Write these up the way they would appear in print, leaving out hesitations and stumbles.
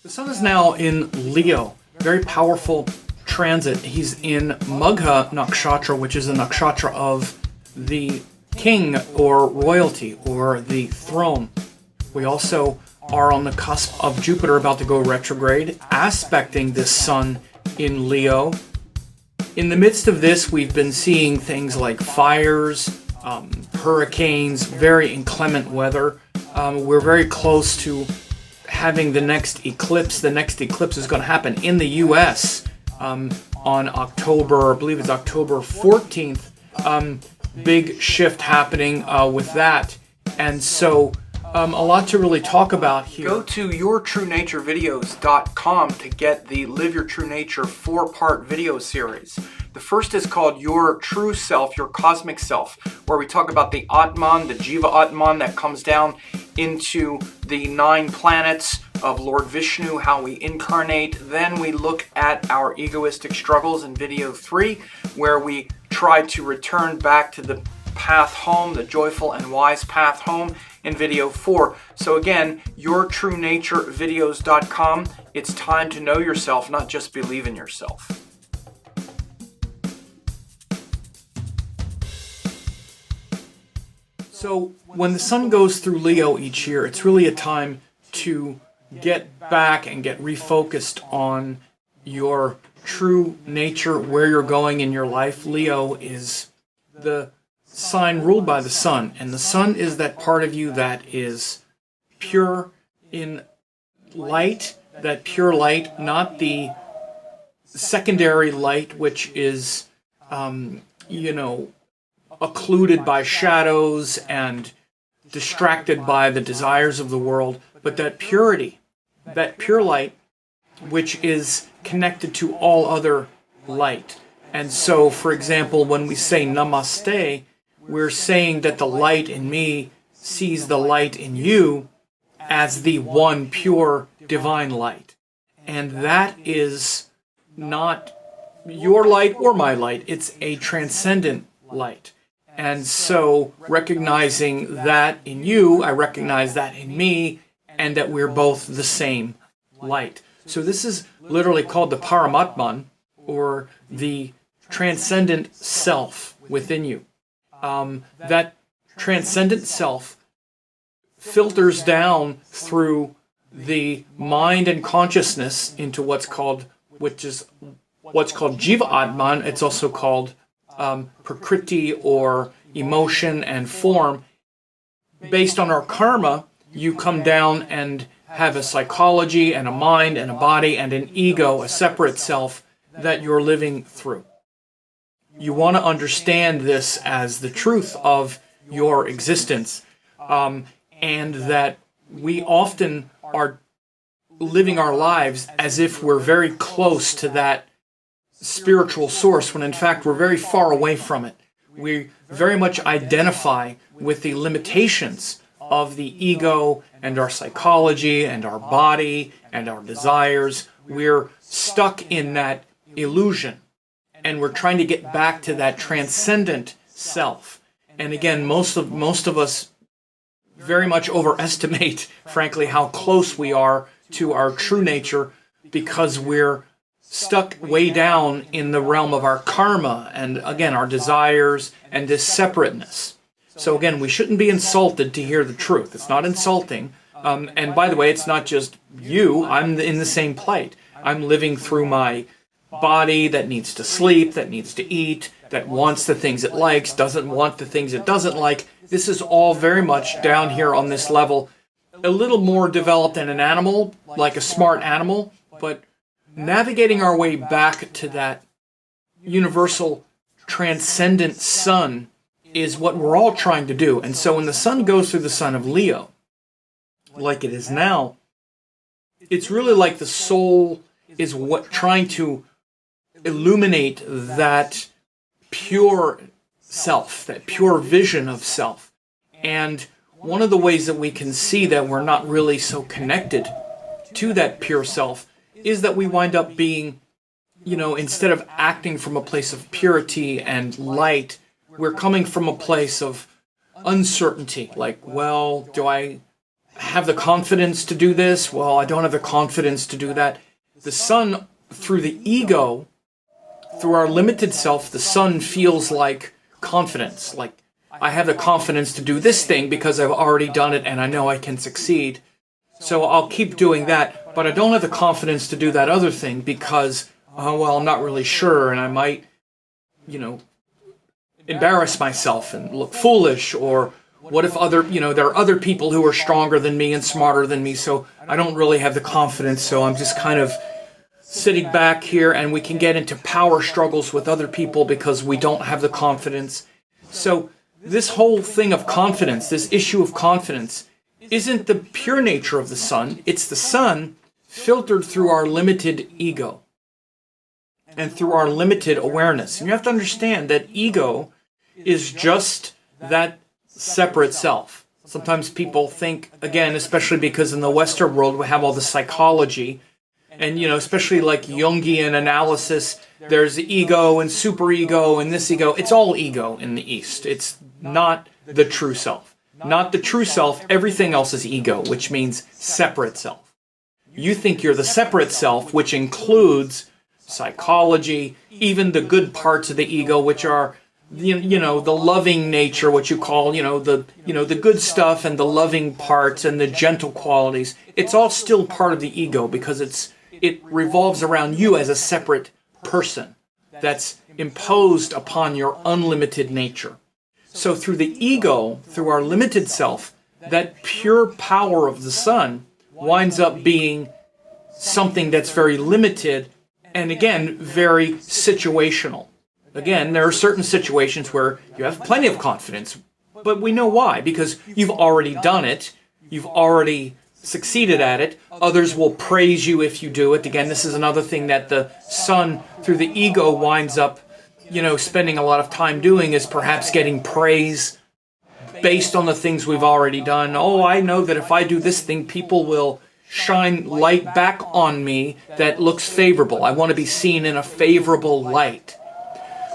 The sun is now in Leo, very powerful transit. He's in Magha Nakshatra, which is a nakshatra of the king or royalty or the throne. We also are on the cusp of Jupiter about to go retrograde, aspecting this sun in Leo. In the midst of this, we've been seeing things like fires, hurricanes, very inclement weather. We're very close to having the next eclipse. The next eclipse is going to happen in the U.S. On October, I believe it's October 14th. Big shift happening with that. And so a lot to really talk about here. Go to yourtruenaturevideos.com to get the Live Your True Nature 4-part video series. The first is called Your True Self, Your Cosmic Self, where we talk about the Atman, the Jiva Atman that comes down into the 9 planets of Lord Vishnu, how we incarnate. Then we look at our egoistic struggles in video 3, where we try to return back to the path home, the joyful and wise path home, in video 4. So again, yourtruenaturevideos.com. It's time to know yourself, not just believe in yourself. So when the sun goes through Leo each year, it's really a time to get back and get refocused on your true nature, where you're going in your life. Leo is the sign ruled by the sun, and the sun is that part of you that is pure in light, that pure light, not the secondary light which is, occluded by shadows and distracted by the desires of the world, but that purity, that pure light, which is connected to all other light. And so, for example, when we say namaste, we're saying that the light in me sees the light in you as the one pure divine light. And that is not your light or my light. It's a transcendent light. And so recognizing that in you, I recognize that in me, and that we're both the same light. So this is literally called the Paramatman, or the transcendent self within you. That transcendent self filters down through the mind and consciousness into what's called Jiva Atman. It's also called Prakriti, or emotion and form. Based on our karma, you come down and have a psychology and a mind and a body and an ego, a separate self that you're living through. You want to understand this as the truth of your existence, and that we often are living our lives as if we're very close to that spiritual source, when in fact we're very far away from it. We very much identify with the limitations of the ego and our psychology and our body and our desires. We're stuck in that illusion, and we're trying to get back to that transcendent self. And again, most of us very much overestimate, frankly, how close we are to our true nature, because we're stuck way down in the realm of our karma and, again, our desires and this separateness. So again, we shouldn't be insulted to hear the truth. It's not insulting. And by the way, it's not just you. I'm in the same plight. I'm living through my body that needs to sleep, that needs to eat, that wants the things it likes, doesn't want the things it doesn't like. This is all very much down here on this level, a little more developed than an animal, like a smart animal, but navigating our way back to that universal transcendent sun is what we're all trying to do. And so when the sun goes through the sign of Leo, like it is now, it's really like the soul is trying to illuminate that pure self, that pure vision of self. And one of the ways that we can see that we're not really so connected to that pure self is that we wind up being, instead of acting from a place of purity and light, we're coming from a place of uncertainty. Like, well, do I have the confidence to do this. Well, I don't have the confidence to do that. The sun, through the ego, through our limited self, the sun feels like confidence. Like, I have the confidence to do this thing because I've already done it and I know I can succeed. So I'll keep doing that, but I don't have the confidence to do that other thing because, well, I'm not really sure and I might, embarrass myself and look foolish, or what if there are other people who are stronger than me and smarter than me, so I don't really have the confidence, so I'm just kind of sitting back here, and we can get into power struggles with other people because we don't have the confidence. So this whole thing of confidence, this issue of confidence, isn't the pure nature of the sun. It's the sun filtered through our limited ego and through our limited awareness. And you have to understand that ego is just that separate self. Sometimes people think, again, especially because in the Western world we have all the psychology, and especially like Jungian analysis, there's ego and superego and this ego. It's all ego in the East. It's not the true self. Not the true self. Everything else is ego, which means separate self. You think you're the separate self, which includes psychology, even the good parts of the ego, which are the loving nature, what you call, the good stuff and the loving parts and the gentle qualities. It's all still part of the ego because it revolves around you as a separate person that's imposed upon your unlimited nature. So through the ego, through our limited self, that pure power of the sun winds up being something that's very limited and, again, very situational. Again, there are certain situations where you have plenty of confidence, but we know why, because you've already done it, you've already succeeded at it, others will praise you if you do it. Again, this is another thing that the sun, through the ego, winds up, spending a lot of time doing, is perhaps getting praise based on the things we've already done. Oh, I know that if I do this thing, people will shine light back on me that looks favorable. I want to be seen in a favorable light.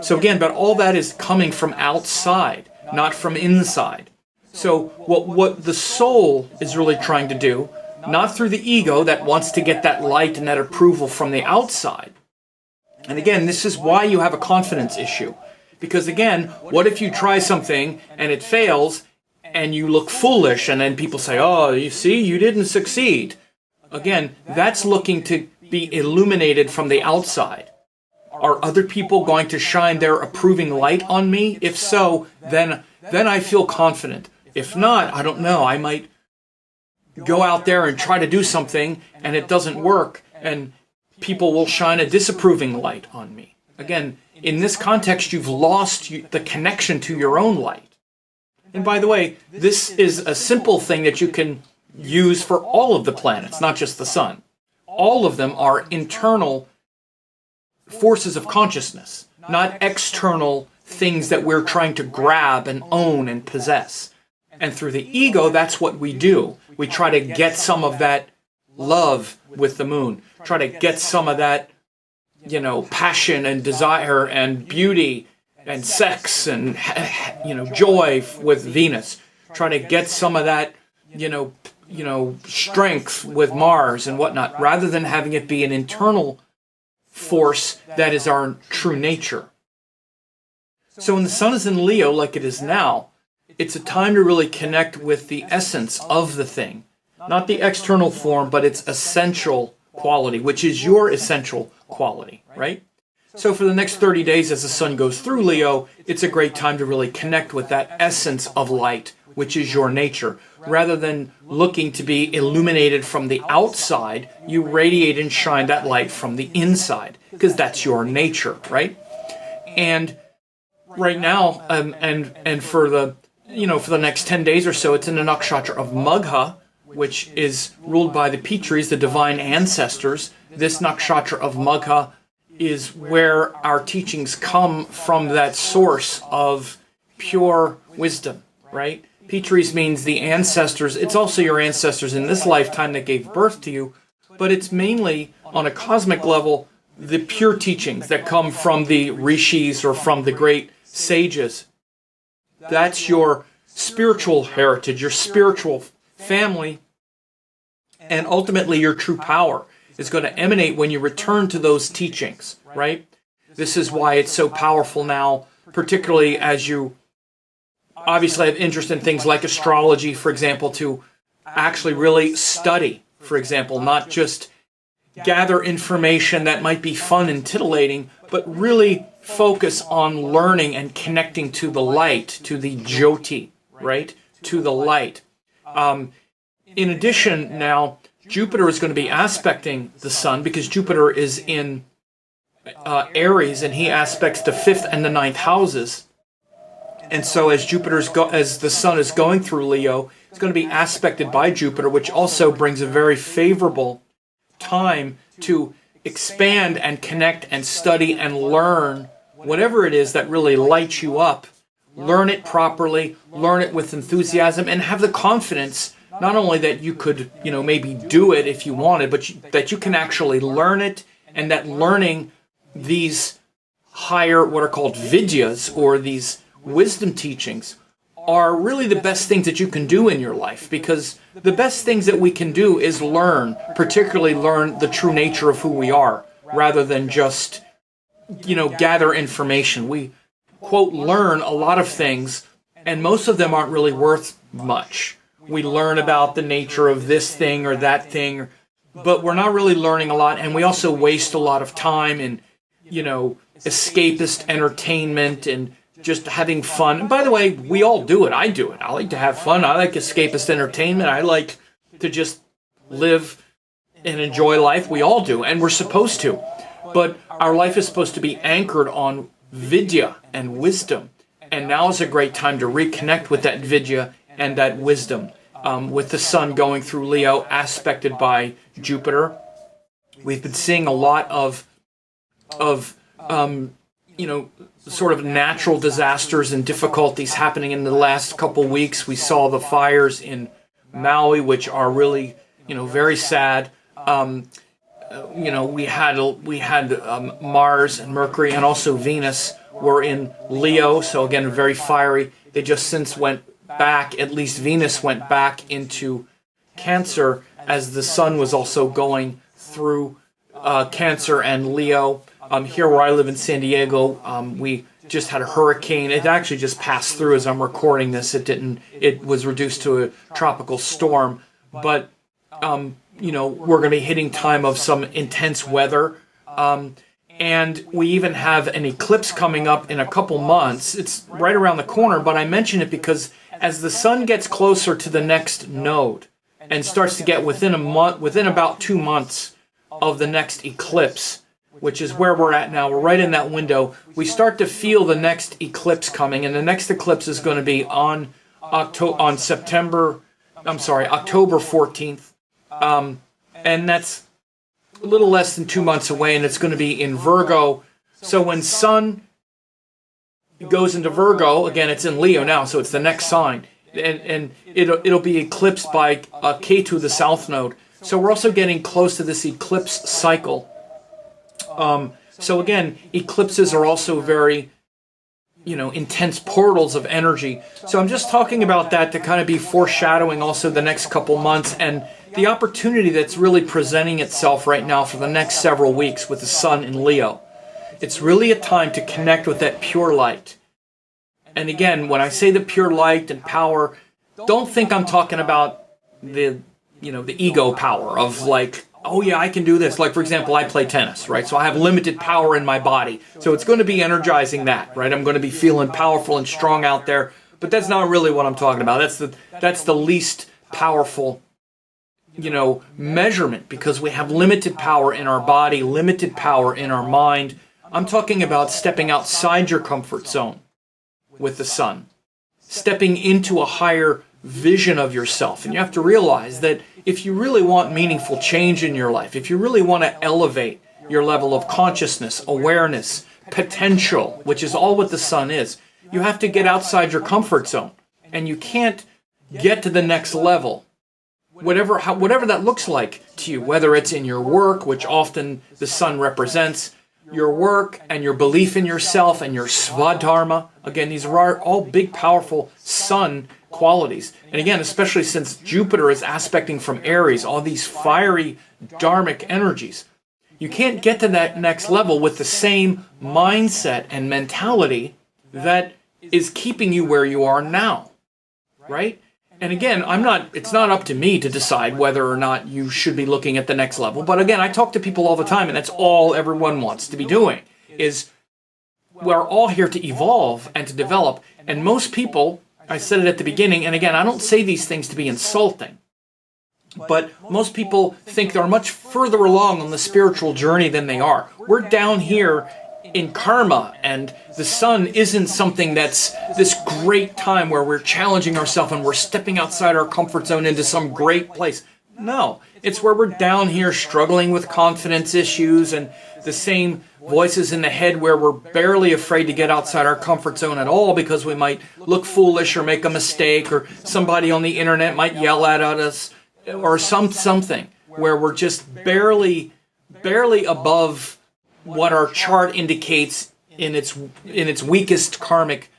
So again, but all that is coming from outside, not from inside. So what the soul is really trying to do, not through the ego that wants to get that light and that approval from the outside. And again, this is why you have a confidence issue. Because again, what if you try something and it fails and you look foolish and then people say, oh, you see, you didn't succeed. Again, that's looking to be illuminated from the outside. Are other people going to shine their approving light on me? If so, then I feel confident. If not, I don't know. I might go out there and try to do something and it doesn't work and people will shine a disapproving light on me. Again, in this context, you've lost the connection to your own light. And by the way, this is a simple thing that you can use for all of the planets, not just the sun. All of them are internal forces of consciousness, not external things that we're trying to grab and own and possess. And through the ego, that's what we do. We try to get some of that love with the moon, try to get some of that, passion and desire and beauty and sex and, joy with Venus, try to get some of that, strength with Mars and whatnot, rather than having it be an internal force that is our true nature. So when the sun is in Leo like it is now, it's a time to really connect with the essence of the thing. Not the external form, but its essential quality, which is your essential quality, right? So for the next 30 days as the sun goes through Leo, it's a great time to really connect with that essence of light, which is your nature. Rather than looking to be illuminated from the outside, you radiate and shine that light from the inside, because that's your nature, right? And right now, and for the next 10 days or so, it's in the nakshatra of Magha, which is ruled by the Pitris, the divine ancestors. This nakshatra of Magha is where our teachings come from, that source of pure wisdom, right? Pitris means the ancestors. It's also your ancestors in this lifetime that gave birth to you, but it's mainly, on a cosmic level, the pure teachings that come from the rishis or from the great sages. That's your spiritual heritage, your spiritual family, And ultimately, your true power is going to emanate when you return to those teachings, right? This is why it's so powerful now, particularly as you obviously have interest in things like astrology, for example, to actually really study, for example, not just gather information that might be fun and titillating, but really focus on learning and connecting to the light, to the Jyoti, right? To the light. In addition, now, Jupiter is going to be aspecting the sun because Jupiter is in Aries and he aspects the 5th and the 9th houses. And so as as the sun is going through Leo, it's going to be aspected by Jupiter, which also brings a very favorable time to expand and connect and study and learn whatever it is that really lights you up. Learn it properly, learn it with enthusiasm, and have the confidence not only that you could, maybe do it if you wanted, but that you can actually learn it, and that learning these higher, what are called vidyas, or these wisdom teachings, are really the best things that you can do in your life, because the best things that we can do is learn, particularly learn the true nature of who we are, rather than just, gather information. We, quote, learn a lot of things, and most of them aren't really worth much. We learn about the nature of this thing or that thing, but we're not really learning a lot, and we also waste a lot of time in, escapist entertainment and just having fun. And by the way, we all do it. I do it. I like to have fun. I like escapist entertainment. I like to just live and enjoy life. We all do, and we're supposed to. But our life is supposed to be anchored on vidya and wisdom. And now is a great time to reconnect with that vidya and that wisdom. With the sun going through Leo, aspected by Jupiter, we've been seeing a lot of sort of natural disasters and difficulties happening in the last couple weeks. We saw the fires in Maui, which are really, very sad. We had Mars and Mercury and also Venus were in Leo, so again, very fiery. They just since went back, at least Venus went back into Cancer, as the sun was also going through Cancer and Leo. Here where I live in San Diego, we just had a hurricane. It actually just passed through as I'm recording this. It was reduced to a tropical storm. But, we're going to be hitting time of some intense weather. And we even have an eclipse coming up in a couple months. It's right around the corner, but I mention it because as the sun gets closer to the next node and starts to get within about 2 months of the next eclipse, which is where we're at now, we're right in that window, we start to feel the next eclipse coming, and the next eclipse is going to be on October 14th, and that's a little less than 2 months away, and it's going to be in Virgo. So when sun goes into Virgo, again, it's in Leo now, so it's the next sign, and it'll be eclipsed by Ketu, the south node. So we're also getting close to this eclipse cycle. So again, eclipses are also very, intense portals of energy. So I'm just talking about that to kind of be foreshadowing also the next couple months and the opportunity that's really presenting itself right now for the next several weeks with the sun in Leo. It's really a time to connect with that pure light. And again, when I say the pure light and power, don't think I'm talking about the ego power of like, oh yeah, I can do this. Like, for example, I play tennis, right? So I have limited power in my body. So it's going to be energizing that, right? I'm going to be feeling powerful and strong out there. But that's not really what I'm talking about. That's the least powerful, measurement, because we have limited power in our body, limited power in our mind. I'm talking about stepping outside your comfort zone with the sun, stepping into a higher vision of yourself. And you have to realize that if you really want meaningful change in your life, if you really want to elevate your level of consciousness, awareness, potential, which is all what the sun is, you have to get outside your comfort zone. And you can't get to the next level, whatever that looks like to you, whether it's in your work, which often the sun represents, your work and your belief in yourself and your svadharma. Again, these are all big, powerful sun qualities. And again, especially since Jupiter is aspecting from Aries, all these fiery dharmic energies. You can't get to that next level with the same mindset and mentality that is keeping you where you are now, right? And again, it's not up to me to decide whether or not you should be looking at the next level. But again, I talk to people all the time, and that's all everyone wants to be doing, is we're all here to evolve and to develop. And most people, I said it at the beginning, and again, I don't say these things to be insulting, but most people think they're much further along on the spiritual journey than they are. We're down here in karma, and the sun isn't something that's this great time where we're challenging ourselves and we're stepping outside our comfort zone into some great place. No, it's where we're down here struggling with confidence issues and the same voices in the head where we're barely afraid to get outside our comfort zone at all because we might look foolish or make a mistake, or somebody on the internet might yell at us, or something where we're just barely above what our chart indicates in its weakest karmic,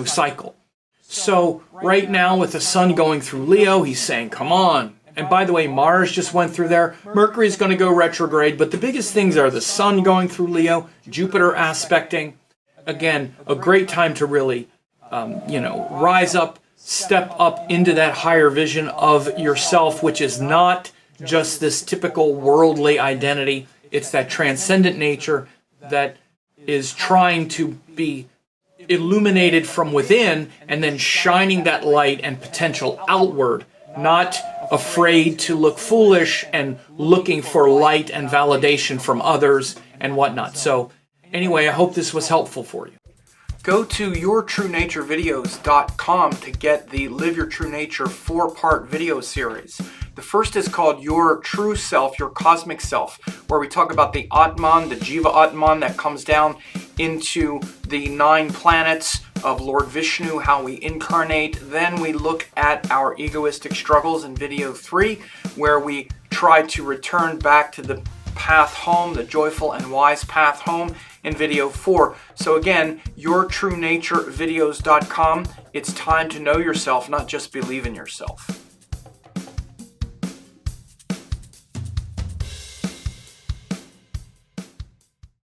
cycle. So right now with the sun going through Leo, he's saying, come on. And by the way, Mars just went through there. Mercury's going to go retrograde, but the biggest things are the sun going through Leo, Jupiter aspecting. Again, a great time to really, rise up, step up into that higher vision of yourself, which is not just this typical worldly identity. It's that transcendent nature that is trying to be illuminated from within and then shining that light and potential outward, not afraid to look foolish and looking for light and validation from others and whatnot. So anyway, I hope this was helpful for you. Go to yourtruenaturevideos.com to get the Live Your True Nature 4-part video series. The first is called Your True Self, Your Cosmic Self, where we talk about the Atman, the Jiva Atman that comes down into the 9 planets of Lord Vishnu, how we incarnate. Then we look at our egoistic struggles in video 3, where we try to return back to the path home, the joyful and wise path home, in video 4. So again, yourtruenaturevideos.com. It's time to know yourself, not just believe in yourself.